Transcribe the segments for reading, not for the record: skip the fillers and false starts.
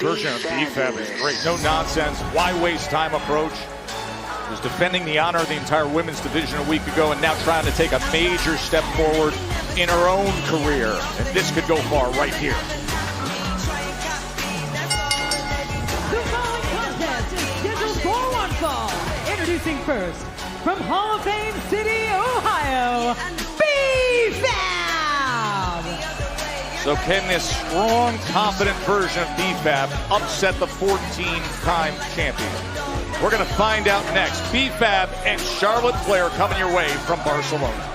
version of B-Fab is great. No nonsense, why waste time approach. Was defending the honor of the entire women's division a week ago and now trying to take a major step forward in her own career. And this could go far right here. The following contest is scheduled for one fall. Introducing first, from Hall of Fame City, Ohio, B-Fab! So can this strong, confident version of B-Fab upset the 14-time champion? We're going to find out next. B-Fab and Charlotte Flair coming your way from Barcelona.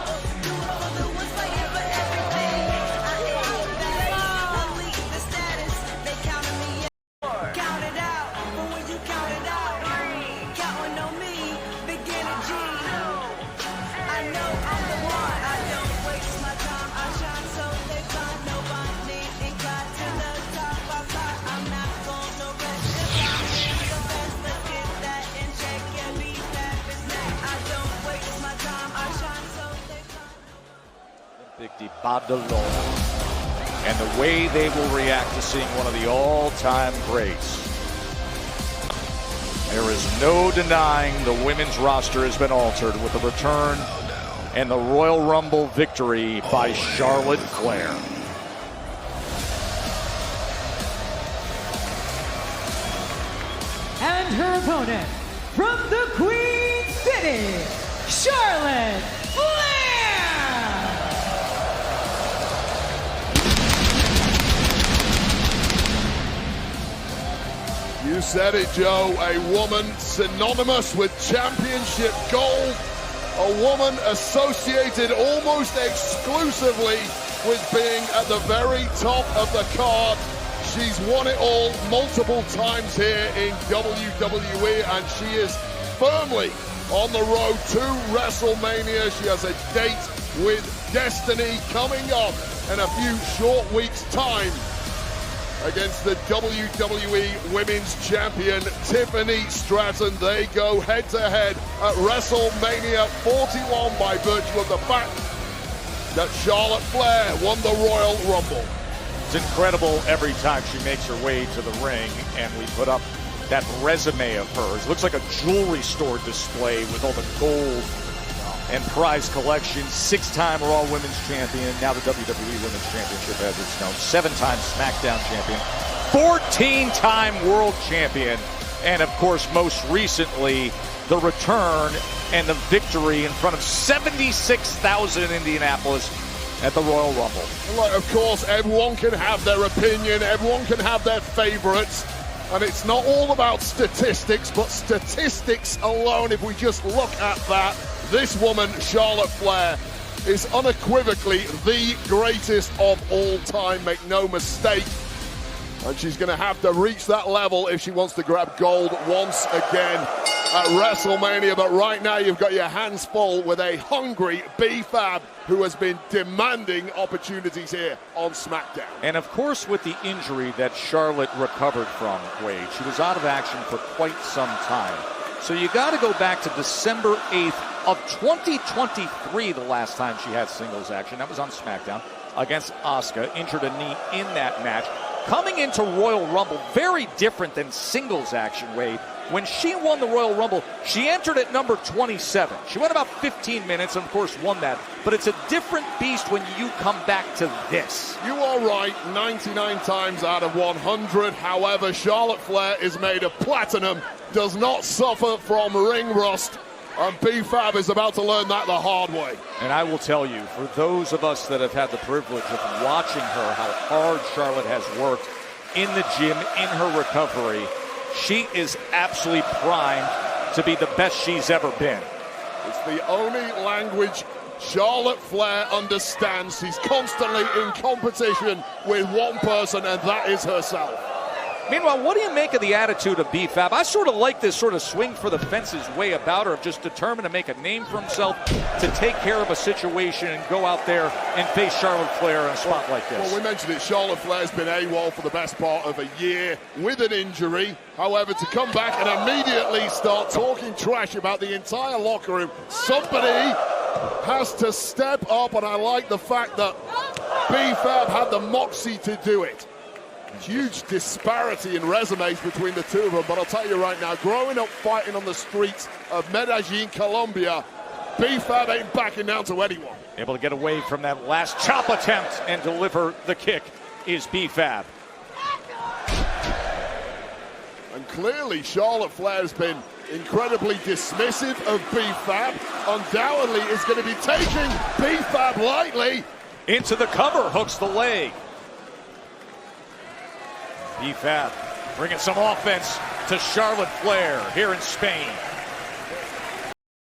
Balor, and the way they will react to seeing one of the all-time greats. There is no denying the women's roster has been altered with the return and the Royal Rumble victory by Charlotte Flair. And her opponent, from the Queen City, Charlotte Flair! You said it, Joe. A woman synonymous with championship gold. A woman associated almost exclusively with being at the very top of the card. She's won it all multiple times here in WWE, and she is firmly on the road to WrestleMania. She has a date with Destiny coming up in a few short weeks' time against the WWE Women's Champion, Tiffany Stratton. They go head-to-head at WrestleMania 41 by virtue of the fact that Charlotte Flair won the Royal Rumble. It's incredible every time she makes her way to the ring, and we put up that resume of hers. It looks like a jewelry store display with all the gold and prize collection. 6-time Raw Women's Champion, now the WWE Women's Championship as it's known. 7-time SmackDown Champion, 14-time World Champion, and of course most recently the return and the victory in front of 76,000 in Indianapolis at the Royal Rumble. Look, of course, everyone can have their opinion, everyone can have their favorites, and it's not all about statistics, but statistics alone, if we just look at that, this woman, Charlotte Flair, is unequivocally the greatest of all time, make no mistake. And she's going to have to reach that level if she wants to grab gold once again at WrestleMania. But right now you've got your hands full with a hungry B-Fab who has been demanding opportunities here on SmackDown. And of course with the injury that Charlotte recovered from, Wade, she was out of action for quite some time. So you got to go back to December 8th of 2023, the last time she had singles action. That was on SmackDown against Asuka, injured a knee in that match. Coming into Royal Rumble, very different than singles action, Wade. When she won the Royal Rumble, she entered at number 27. She went about 15 minutes and, of course, won that. But it's a different beast when you come back to this. You are right, 99 times out of 100. However, Charlotte Flair is made of platinum, does not suffer from ring rust. And B-Fab is about to learn that the hard way. And I will tell you, for those of us that have had the privilege of watching her, how hard Charlotte has worked in the gym, in her recovery, she is absolutely primed to be the best she's ever been. It's the only language Charlotte Flair understands. She's constantly in competition with one person, and that is herself. Meanwhile, what do you make of the attitude of B-Fab? I sort of like this sort of swing for the fences way about her, of just determined to make a name for himself, to take care of a situation and go out there and face Charlotte Flair in a spot like this. Well, we mentioned it. Charlotte Flair's been AWOL for the best part of a year with an injury. However, to come back and immediately start talking trash about the entire locker room, somebody has to step up, and I like the fact that B-Fab had the moxie to do it. Huge disparity in resumes between the two of them, but I'll tell you right now, growing up fighting on the streets of Medellin, Colombia, B-Fab ain't backing down to anyone. Able to get away from that last chop attempt and deliver the kick is B-Fab. And clearly Charlotte Flair has been incredibly dismissive of B-Fab. Undoubtedly is going to be taking B-Fab lightly. Into the cover, hooks the leg. B-Fab bringing some offense to Charlotte Flair here in Spain.